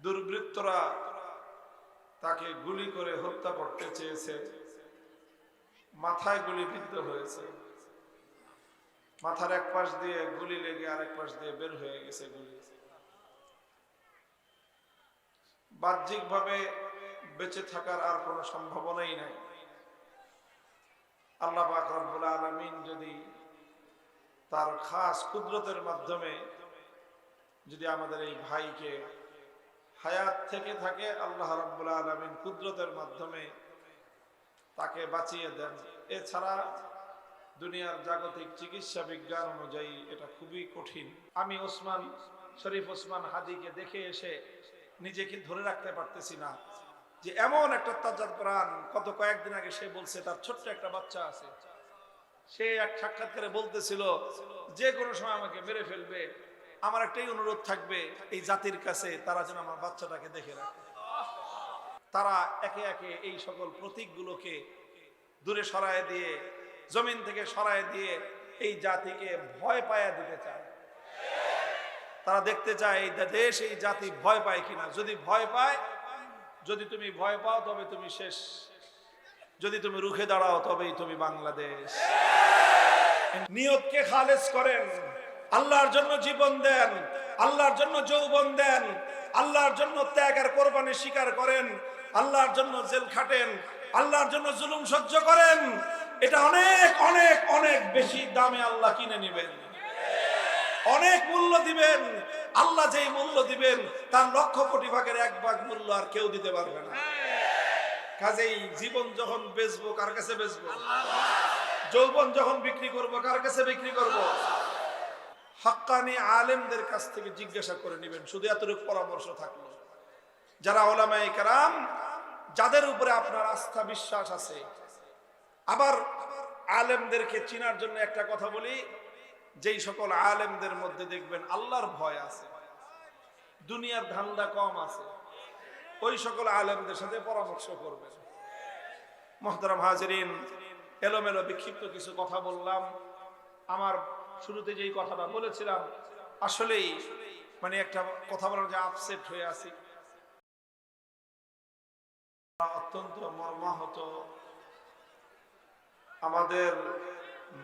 দুর্বৃত্তরা তাকে গুলি করে হত্যা করতে চেয়েছে। মাথায় গুলিবিদ্ধ হয়েছে, মাথার এক পাশ দিয়ে গুলি লেগে আরেক পাশ দিয়ে বের হয়ে গেছে গুলি। বাহ্যিকভাবে বেঁচে থাকার আর কোনো সম্ভাবনাই নাই। আল্লাহ পাক রব্বুল আলামিন যদি তার খাস কুদরতের মাধ্যমে যদি আমাদের এই ভাইকে হায়াত থেকে থাকে, আল্লাহ রাব্বুল আলামিন কুদরতের মাধ্যমে তাকে বাঁচিয়ে দেন। এছাড়া দুনিয়ার জাগতিক চিকিৎসা বিজ্ঞান অনুযায়ী এটা খুবই কঠিন। আমি শরীফ ওসমান হাদিকে দেখে এসে নিজেকে ধরে রাখতে পারতেছি না যে এমন একটা তাজাদ প্রাণ। কয়েকদিন আগে সে বলছে তার ছোট্ট একটা বাচ্চা আছে, সে এক সাক্ষাৎকারে বলতেছিল যে কোনো সময় আমাকে মেরে ফেলবে, আমার একটাই অনুরোধ থাকবে এই জাতির কাছে, তারা যেন আমার বাচ্চাটাকে দেখে রাখে। তারা একে একে এই সকল প্রতীকগুলোকে দূরে সরায় দিয়ে, জমিন থেকে সরায় দিয়ে এই জাতিকে ভয় পায়া দিতে চায়। তারা দেখতে চায় এই দেশ, এই জাতি ভয় পায় কিনা। যদি ভয় পায়, যদি তুমি ভয় পাও তবে তুমি শেষ, যদি তুমি রুখে দাঁড়াও তবেই তুমি বাংলাদেশ। নিয়তকে খালেস করেন, আল্লাহর জন্য জীবন দেন, আল্লাহর জন্য যৌবন দেন, আল্লাহর জন্য ত্যাগ আর কোরবানি স্বীকার করেন, আল্লাহর জন্য জেল খাটেন, আল্লাহর জন্য জুলুম সহ্য করেন। এটা অনেক অনেক অনেক বেশি দামে আল্লাহ কিনে নেবেন, অনেক মূল্য দিবেন। আল্লাহ যেই মূল্য দিবেন তার 1,00,000 কোটি ভাগের 1 ভাগ মূল্য আর কেউ দিতে পারবে না। কাজেই জীবন যখন বেচবো কার কাছে বেচবো? যৌবন যখন বিক্রি করব কার কাছে বিক্রি করব? হাক্কানি আলেমদের কাছ থেকে জিজ্ঞাসা করে নেবেন। শুধু এতটুকু পরামর্শ থাকলো, যারা উলামায়ে কেরাম, যাদের উপরে আপনার আস্থা বিশ্বাস আছে। আবার আলেমদেরকে চিনার জন্য একটা কথা বলি, যেই সকল আলেমদের মধ্যে দেখবেন আল্লাহর ভয় আছে, দুনিয়ার ধান্দা কম আছে, ওই সকল আলেমদের সাথে পরামর্শ করবেন। মুহতারাম হাজিরিন, এলোমেলো বিক্ষিপ্ত কিছু কথা বললাম। আমার শুরুতে যেই কথাটা বলেছিলাম, আসলেই মানে একটা কথা বলার যে আপসেট হয়ে আছি, অত্যন্ত মর্মাহত। আমাদের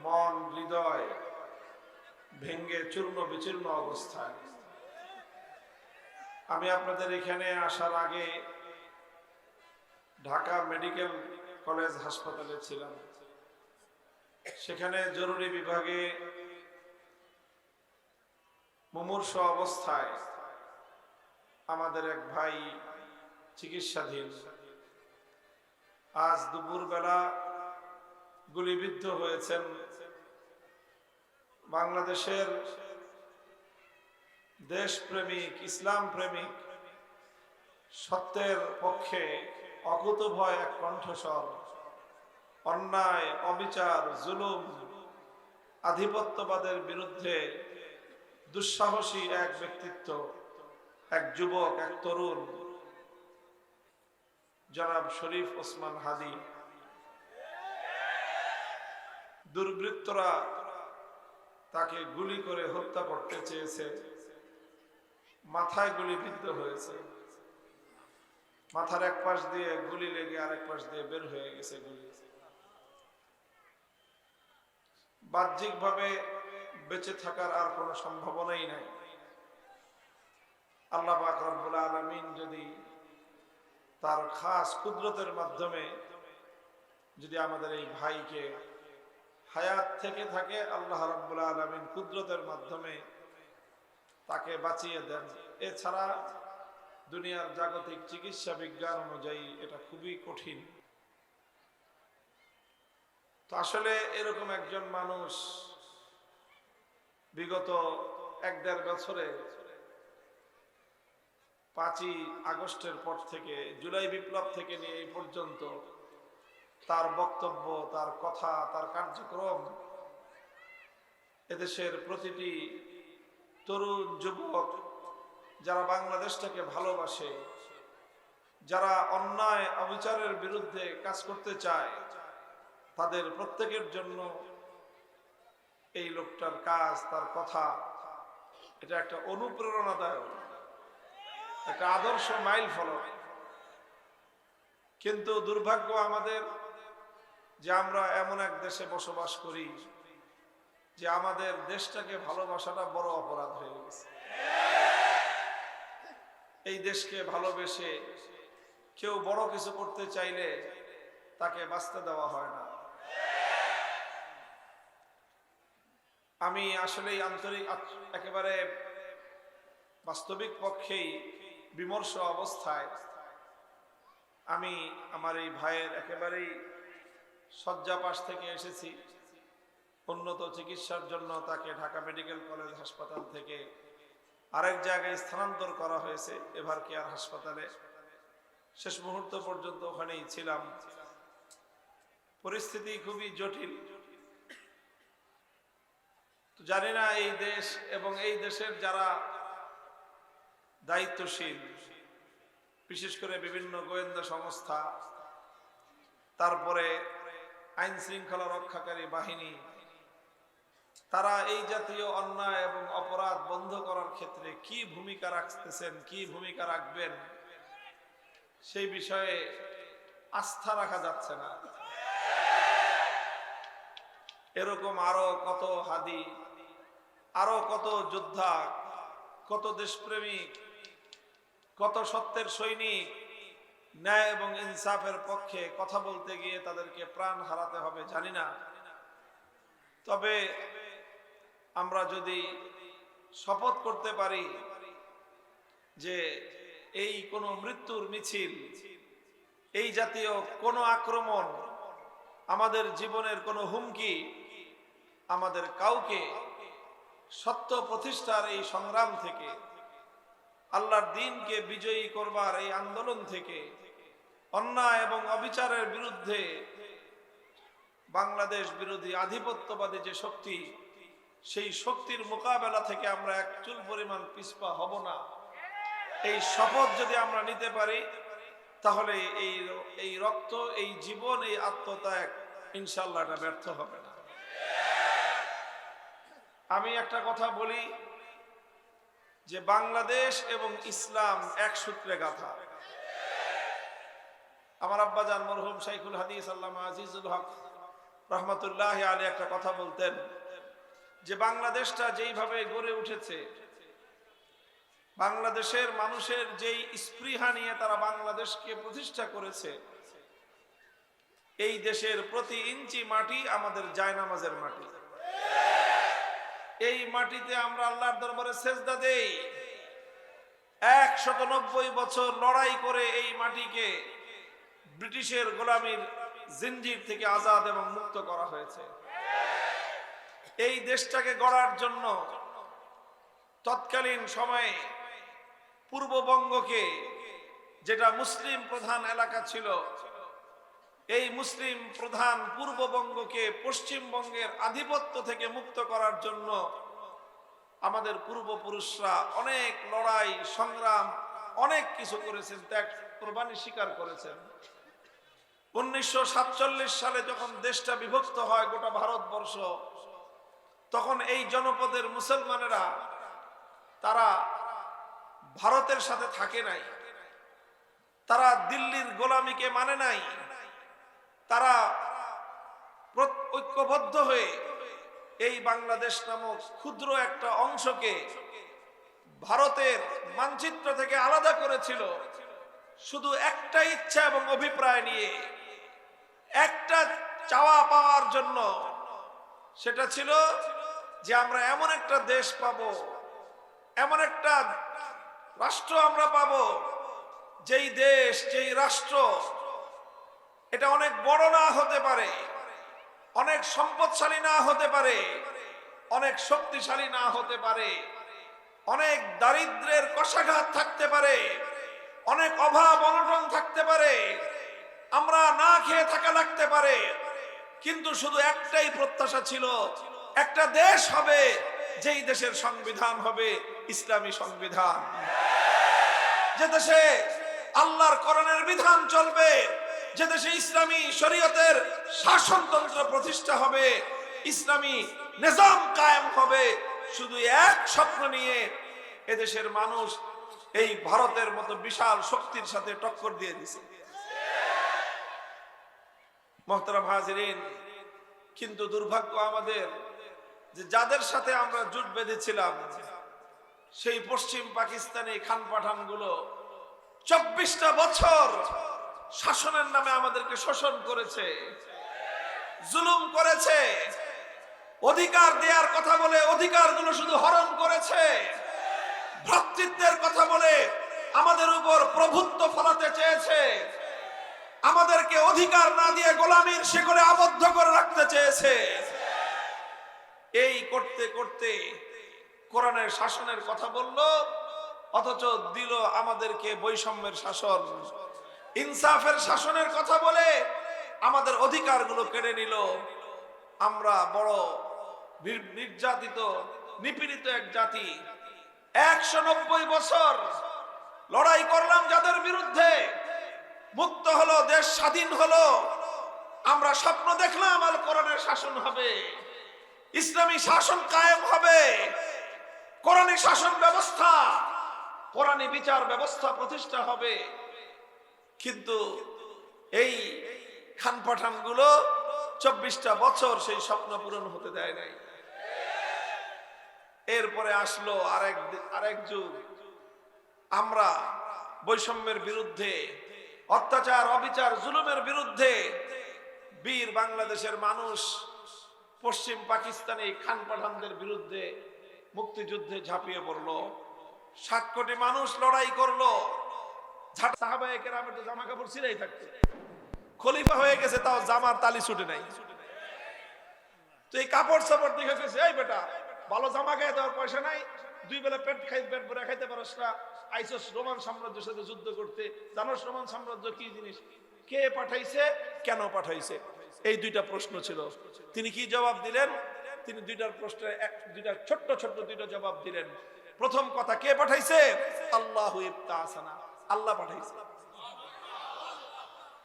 মন হৃদয় ভেঙ্গে চূর্ণ বিচূর্ণ অবস্থায়। আমি আপনাদের এখানে আসার আগে ঢাকা মেডিকেল কলেজ হাসপাতালে ছিলাম। সেখানে জরুরি বিভাগে মুমূর্ষ অবস্থায় আমাদের এক ভাই চিকিৎসাধীন। আজ দুপুরবেলা গুলিবিদ্ধ হয়েছেন বাংলাদেশের দেশপ্রেমিক, ইসলাম প্রেমিক, সত্যের পক্ষে অকুতোভয় এক কণ্ঠস্বর, অন্যায়, অবিচার, জুলুম, আধিপত্যবাদের বিরুদ্ধে দুঃসাহসী এক ব্যক্তিত্ব, এক যুবক, এক তরুণ, জনাব শরীফ ওসমান হাদি। দুর্বৃত্তরা তাকে গুলি করে হত্যা করতে চেয়েছে, মাথায় গুলিবিদ্ধ হয়েছে, মাথার এক পাশ দিয়ে গুলি লেগে আরেক পাশ দিয়ে বের হয়ে গেছে গুলি। বাহ্যিকভাবে বেঁচে থাকার আর কোনো সম্ভাবনাই নাই। আল্লাহ পাক রব্বুল আলামিন যদি তার খাস কুদরতের মাধ্যমে যদি আমাদের এই ভাইকে হায়াত থেকে থাকে, আল্লাহ রাব্বুল আলামিন কুদরতের মাধ্যমে তাকে বাঁচিয়ে দেন। এছাড়া দুনিয়ার জাগতিক চিকিৎসা বিজ্ঞান অনুযায়ী এটা খুবই কঠিন। তো আসলে এরকম একজন মানুষ বিগত 1-1.5 বছরে 5ই আগস্টের পর থেকে, জুলাই বিপ্লব থেকে নিয়ে এই পর্যন্ত তার বক্তব্য, তার কথা, তার কার্যক্রম এদেশের প্রতিটি তরুণ যুবক যারা বাংলাদেশটাকে ভালোবাসে, যারা অন্যায় অবিচারের বিরুদ্ধে কাজ করতে চায়, তাদের প্রত্যেকের জন্য এই লোকটার কাজ, তার কথা, এটা একটা অনুপ্রেরণাদায়ক। একটা আদর্শ মাইল ফলক। কিন্তু দুর্ভাগ্য আমাদের যে আমরা এমন এক দেশে বসবাস করি যে আমাদের দেশটাকে ভালোবাসাটা বড় অপরাধ হয়ে গেছে। এই দেশকে ভালোবেসে কেউ বড় কিছু করতে চাইলে তাকে বাঁচতে দেওয়া হয় না। আমি আসলেই আন্তরিক, একেবারে বাস্তবিক পক্ষেই বিমর্ষ অবস্থায় আমি আমার এই ভাইয়ের একেবারেই শয্যাপাশ থেকে এসেছি। উন্নত চিকিৎসার জন্য তাকে ঢাকা মেডিকেল কলেজ হাসপাতাল থেকে আরেক জায়গায় স্থানান্তর করা হয়েছে, এভার কেয়ার হাসপাতালে। শেষ মুহূর্ত পর্যন্ত ওখানেই ছিলাম। পরিস্থিতি খুবই জটিল। তো জানি না এই দেশ এবং এই দেশের যারা দায়িত্বশীল, বিশেষ করে বিভিন্ন গোয়েন্দা সংস্থা, তারপরে আইন শৃঙ্খলা রক্ষাকারী বাহিনী, তারা এই জাতীয় অন্যায় এবং অপরাধ বন্ধ করার ক্ষেত্রে কি ভূমিকা রাখতেছেন, কি ভূমিকা রাখবেন, সেই বিষয়ে আস্থা রাখা যাচ্ছে না। এরকম আরো কত হাদি, আরো কত যোদ্ধা, কত দেশপ্রেমিক, কত সত্যের সৈনিক ন্যায় এবং ইনসাফের পক্ষে কথা বলতে গিয়ে তাদেরকে প্রাণ হারাতে হবে জানি না। তবে আমরা যদি শপথ করতে পারি যে এই কোনো মৃত্যুর মিছিল, এই জাতীয় কোনো আক্রমণ, আমাদের জীবনের কোনো হুমকি আমাদের কাউকে সত্য প্রতিষ্ঠার এই সংগ্রাম থেকে, আল্লাহর দ্বীনকে বিজয়ী করবার এই আন্দোলন থেকে, অন্যায় এবং অবিচারের বিরুদ্ধে বাংলাদেশ বিরোধী আধিপত্যবাদী যে শক্তি, সেই শক্তির মোকাবেলা থেকে আমরা এক চুল পরিমাণ পিছপা হব না। এই শপথ যদি আমরা নিতে পারি তাহলে এই রক্ত, এই জীবন, এই আত্মত্যাগ ইনশাআল্লাহ এটা ব্যর্থ হবে না। আমি একটা কথা বলি যে বাংলাদেশ এবং ইসলাম এক সূত্রে গাঁথা। আমার আব্বাজান মরহুম শাইখুল হাদিস আল্লামা আজিজুল হক রহমতুল্লাহ আলাইহি একটা কথা বলতেন যে বাংলাদেশটা যেইভাবে গড়ে উঠেছে, বাংলাদেশের মানুষের যেই স্পৃহা নিয়ে তারা বাংলাদেশকে প্রতিষ্ঠা করেছে, এই দেশের প্রতি ইঞ্চি মাটি আমাদের জায়নামাজের মাটি। এই মাটিতে আমরা আল্লাহর দরবারে সেজদা দেই। 190 বছর লড়াই করে এই মাটিকে ব্রিটিশের গোলামীর জিঞ্জির থেকে আজাদ এবং মুক্ত করা হয়েছে। এই দেশটাকে গড়ার জন্য তৎকালীন সময়ে পূর্ববঙ্গকে, যেটা মুসলিম প্রধান এলাকা ছিল, এই মুসলিম প্রধান পূর্ববঙ্গকে পশ্চিমবঙ্গের আধিপত্য থেকে মুক্ত করার জন্য আমাদের পূর্বপুরুষরা অনেক লড়াই সংগ্রাম, অনেক কিছু করেছেন, ত্যাগ কোরবানি স্বীকার করেছেন। 1947 সালে যখন দেশটা বিভক্ত হয় গোটা ভারতবর্ষ, তখন এই জনপদের মুসলমানেরা তারা ভারতের সাথে থাকে নাই, তারা দিল্লির গোলামীকে মানে নাই, তারা ঐক্যবদ্ধ হয়ে এই বাংলাদেশ নামক ক্ষুদ্র একটা অংশকে ভারতের মানচিত্র থেকে আলাদা করেছিল শুধু একটা ইচ্ছা এবং অভিপ্রায় নিয়ে, একটা চাওয়া পাওয়ার জন্য। সেটা ছিল যে আমরা এমন একটা দেশ পাবো, এমন একটা রাষ্ট্র আমরা পাবো, যেই দেশ, যেই রাষ্ট্র এটা অনেক বড় না হতে পারে, অনেক সম্পদশালী না হতে পারে, অনেক শক্তিশালী না হতে পারে, অনেক দারিদ্র্যের কষাঘাত থাকতে পারে, অনেক অভাব অনটন থাকতে পারে, আমরা না খেয়ে থাকা লাগতে পারে, কিন্তু শুধু একটাই প্রত্যাশা ছিল, একটা দেশ হবে যেই দেশের সংবিধান হবে ইসলামী সংবিধান, যে দেশে আল্লাহর কোরআনের বিধান চলবে, যে দেশে ইসলামী শরীয়তের শাসনতন্ত্র প্রতিষ্ঠা হবে, ইসলামী নিজাম কায়েম হবে। শুধু এক স্বপ্ন নিয়ে এদেশের মানুষ এই ভারতের মতো বিশাল শক্তির সাথে টক্কর দিয়ে দিছে। মোহতারাম হাজিরিন, কিন্তু দুর্ভাগ্য আমাদের যে যাদের সাথে আমরা জোট বেঁধেছিলাম সেই পশ্চিম পাকিস্তানি খান পাঠান গুলো 24টা বছর শাসনের নামে আমাদেরকে শোষণ করেছে, জুলুম করেছে, অধিকার দেওয়ার কথা বলে অধিকারগুলো শুধু হরণ করেছে, ভ্রাতৃত্বের কথা বলে আমাদের উপর প্রভুত্ব ফলাতে চেয়েছে, আমাদেরকে অধিকার না দিয়ে গোলামীর শিকলে আবদ্ধ করে রাখতে চেয়েছে। এই করতে করতে কোরআনের শাসনের কথা বলল, অথচ দিল আমাদেরকে বৈষম্যের শাসন, ইনসাফের শাসনের কথা বলে আমাদের অধিকারগুলো কেড়ে নিল। আমরা বড় নির্যাতিত নিপীড়িত এক জাতি। 190 বছর লড়াই করলাম যাদের বিরুদ্ধে, মুক্ত হলো, দেশ স্বাধীন হলো। আমরা স্বপ্ন দেখলাম আল কোরআনের শাসন হবে, ইসলামী শাসন কায়েম হবে, কোরআনী শাসন ব্যবস্থা, কোরআনী বিচার ব্যবস্থা প্রতিষ্ঠা হবে। কিন্তু এই খান পাঠান গুলো 24টা বছর সেই স্বপ্ন পূরণ হতে দেয় নাই। এরপরে আসলো আরেক যুগ। আমরা বৈষম্যের বিরুদ্ধে, অত্যাচার অবিচার জুলুমের বিরুদ্ধে বীর বাংলাদেশের মানুষ পশ্চিম পাকিস্তানি খান পাঠানদের বিরুদ্ধে মুক্তিযুদ্ধে ঝাঁপিয়ে পড়লো। 7 কোটি মানুষ লড়াই করলো। সাহাবায়ে কেরামের তো জামা কাপড় ছিঁড়াই থাকতো, খলিফা হয়ে গেছে তাও জামার তালি ছুটে নাই। তো এই কাপড় চাপড় দেখে গেছে, এই বেটা ভালো জামা গায়ে দেওয়ার পয়সা নাই, 2 বেলা পেট ভরে খাইতে পারস না, আইসস রোমান সাম্রাজ্যের সাথে যুদ্ধ করতে। জানোস রোমান সাম্রাজ্য কি জিনিস, কে পাঠাইছে, কেন পাঠাইছে? এই 2টা প্রশ্ন ছিল। তিনি কি জবাব দিলেন? তিনি 2টার প্রশ্নের 2টা ছোট্ট ছোট্ট 2টা জবাব দিলেন। প্রথম কথা, কে পাঠাইছে? আল্লাহু ইবতাসানা, আল্লাহ পাঠাইছে।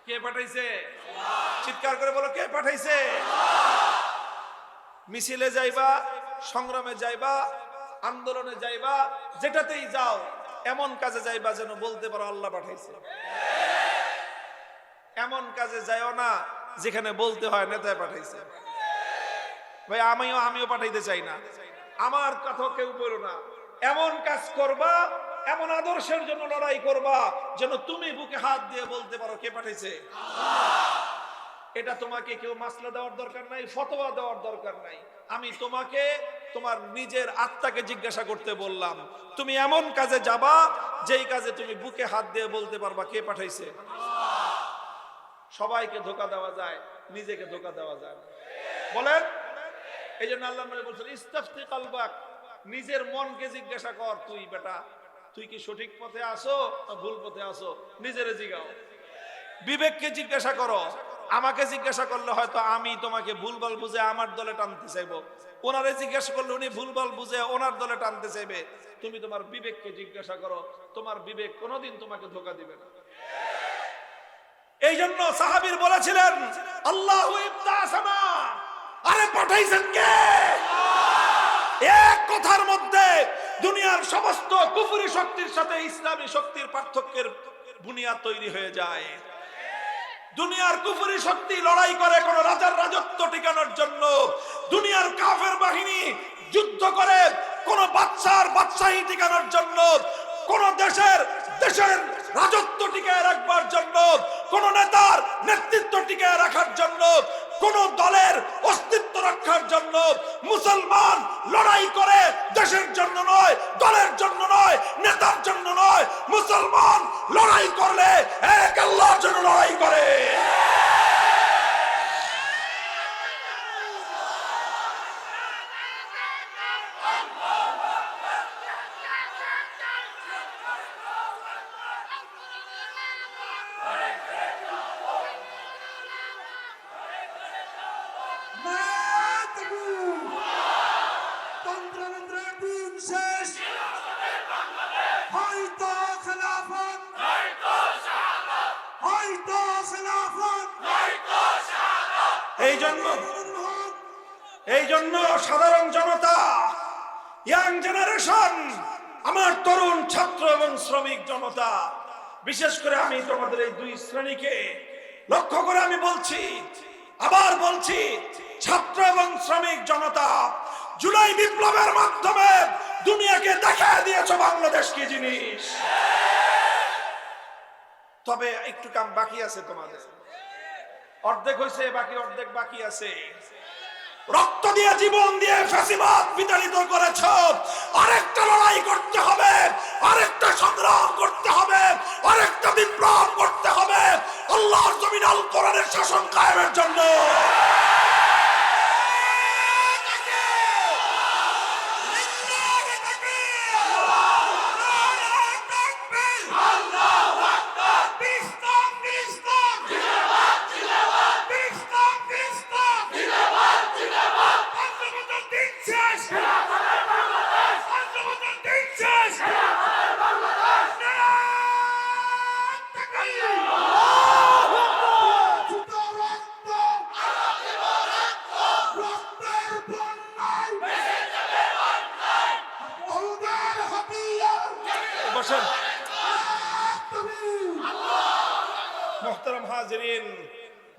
কে পাঠাইছে? চিৎকার করে বলো, কে পাঠাইছে? মিছিলে যাইবা, সংগ্রামে যাইবা, আন্দোলনে যাইবা, যেটাতেই যাও এমন কাজে যাইবা যেন বলতে পারো আল্লাহ পাঠাইছে। এমন কাজে যাইও না যেখানে বলতে হয় নেতায় পাঠাইছে। ভাই আমিও পাঠাইতে চাই না, আমার কথা কেউ বলো না। এমন কাজ করবা, এমন আদর্শের জন্য লড়াই করবা যেন তুমি বুকে হাত দিয়ে বলতে পারো কে পাঠাইছে। এটা তোমাকে কেউ মাসলা দেওয়ার দরকার নাই, ফতোয়া দেওয়ার দরকার নাই। আমি তোমাকে তোমার নিজের আত্মাকে জিজ্ঞাসা করতে বললাম। তুমি এমন কাজে যাবা যেই কাজে তুমি বুকে হাত দিয়ে বলতে পারবা কে পাঠাইছে। সবাইকে ধোঁকা দেওয়া যায়, নিজেকে ধোঁকা দেওয়া যায় না। বলেন, এই জন্য আল্লাহ নবী বলেছেন ইস্তাফতি কলবাক, নিজের মনকে জিজ্ঞাসা কর, তুই বেটা তুই কি সঠিক পথে আসো না ভুল পথে আসো, নিজেরে জিগাও। বিবেককে জিজ্ঞাসা করো। আমাকে জিজ্ঞাসা করলে হয়তো আমি তোমাকে ভুলভাল বুঝে আমার দলে টানতে চাইবো, ওনারে জিজ্ঞাসা করলে উনি ভুলভাল বুঝে ওনার দলে টানতে চাইবে। তুমি তোমার বিবেককে জিজ্ঞাসা করো, তোমার বিবেক কোনোদিন তোমাকে ধোঁকা দিবে না। এই জন্য সাহাবীর বলেছিলেন আল্লাহু ইবতাসানা, আরে পাঠাইছেন কে? এক কথার মধ্যে দুনিয়ার সমস্ত কুফরি শক্তির সাথে ইসলামী শক্তির পার্থক্যের বুনিয়াদ তৈরি হয়ে যায়। দুনিয়ার কুফরি শক্তি লড়াই করে কোন রাজার রাজত্ব টিকানোর জন্য, দুনিয়ার কাফের বাহিনী যুদ্ধ করে কোন বাদশাহী টিকানোর জন্য, কোন দেশের রাজত্ব টিকায় রাখবার জন্য, কোন নেতার নেতৃত্ব টিকায় রাখার জন্য, কোন দলের অস্তিত্ব রক্ষার জন্য। মুসলমান লড়াই করে দেশের জন্য নয়, দলের জন্য নয়, নেতার জন্য নয়। মুসলমান লড়াই করলে এক আল্লাহর জন্য লড়াই করে। এই জন্য সাধারণ জনতা, ইয়াং জেনারেশন আমার তরুণ ছাত্র এবং শ্রমিক জনতা, বিশেষ করে আমি তোমাদের এই দুই শ্রেণীকে লক্ষ্য করে আমি বলছি, আবার বলছি, ছাত্র এবং শ্রমিক জনতা, জুলাই বিপ্লবের মাধ্যমে দুনিয়াকে দেখা দিয়েছে বাংলাদেশ কি জিনিস। তবে একটু কাম বাকি আছে, তোমাদের অর্ধেক হয়েছে, বাকি অর্ধেক বাকি আছে। রক্ত দিয়ে জীবন দিয়ে ফ্যাসিবাদ বিতাড়িত করেছ, আরেকটা লড়াই করতে হবে, আরেকটা সংগ্রাম করতে হবে, আরেকটা বিপ্লব করতে হবে আল্লাহর জমিন আল কোরআনের শাসন কায়েমের জন্য। মুহতারাম হাজিরিন,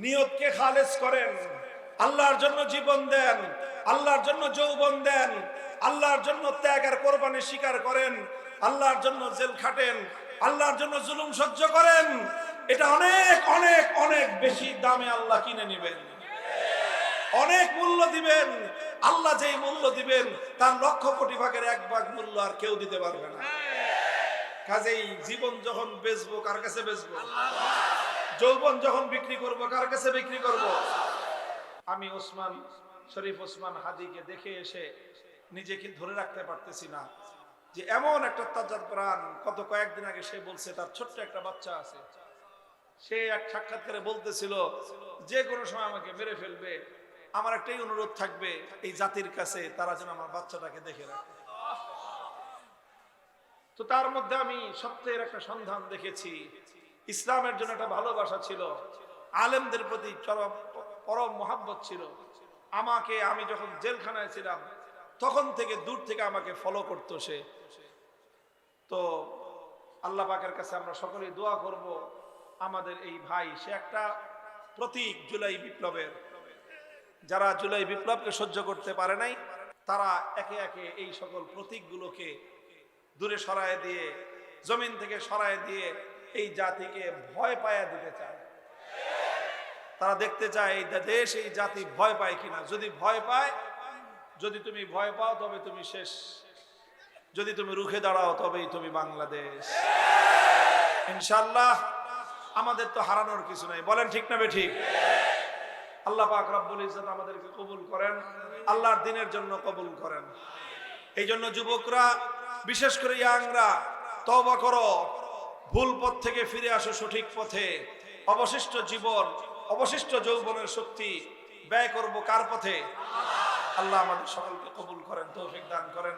নিয়তকে খালেস করেন, আল্লাহর জন্য জীবন দেন, আল্লাহর জন্য যৌবন দেন, আল্লাহর জন্য ত্যাগ আর কোরবানি স্বীকার করেন, আল্লাহর জন্য জেল খাটেন, আল্লাহর জন্য জুলুম সহ্য করেন। এটা অনেক অনেক অনেক বেশি দামে আল্লাহ কিনে নেবেন, অনেক মূল্য দিবেন। আল্লাহ যেই মূল্য দিবেন তার লক্ষ কোটি ভাগের এক ভাগ মূল্য আর কেউ দিতে পারবে না। কাজেই জীবন যখন বেচবো, কার কাছে বেচবো? যৌবন যখন বিক্রি করব, কার কাছে বিক্রি করব? আমি ওসমান শরীফ ওসমান হাদিকে দেখে এসে নিজেকে ধরে রাখতে পারতেছি না যে এমন একটা তাজাদ প্রাণ। কত কয়েকদিন আগে সে বলছে তার ছোট্ট একটা বাচ্চা আছে, সে এক সাক্ষাৎকারে বলতেছিল যে কোনো সময় আমাকে মেরে ফেলবে, আমার একটাই অনুরোধ থাকবে এই জাতির কাছে, তারা যেন আমার বাচ্চাটাকে দেখে রাখে। তো তার মধ্যে আমি সত্যের একটা সন্ধান দেখেছি। ইসলামের জন্য একটা ভালোবাসা ছিল, আলেমদের প্রতি পরম মহাব্বত ছিল। আমি যখন জেলখানায় ছিলাম তখন থেকে দূর থেকে আমাকে ফলো করতো সে। তো আল্লাহ পাকের কাছে আমরা সকলেই দোয়া করব, আমাদের এই ভাই, সে একটা প্রতীক জুলাই বিপ্লবের। যারা জুলাই বিপ্লবকে সহ্য করতে পারে নাই তারা একে একে এই সকল প্রতীকগুলোকে দূরে সরায় দিয়ে, জমিন থেকে সরায় দিয়ে এই জাতিকে ভয় পায়া দিতে চায়। তারা দেখতে চায় এই দেশ, এই জাতি ভয় পায় কিনা। যদি ভয় পায়, যদি তুমি ভয় পাও তবে তুমি শেষ, যদি তুমি রুখে দাঁড়াও তবেই তুমি বাংলাদেশ। ইনশাআল্লাহ আমাদের তো হারানোর কিছু নাই, বলেন ঠিক না বেঠিক? আল্লাহ পাক রব্বুল ইজ্জত আমাদেরকে কবুল করেন, আল্লাহর দ্বীনের জন্য কবুল করেন। এই জন্য যুবকরা, বিশেষ করে ইয়াংরা, তওবা করো, ভুল পথ থেকে ফিরে আসো সঠিক পথে। অবশিষ্ট জীবন, অবশিষ্ট যৌবনের শক্তি ব্যয় করব কার পথে? আল্লাহ আমাদের সকলকে কবুল করেন, তৌফিক দান করেন।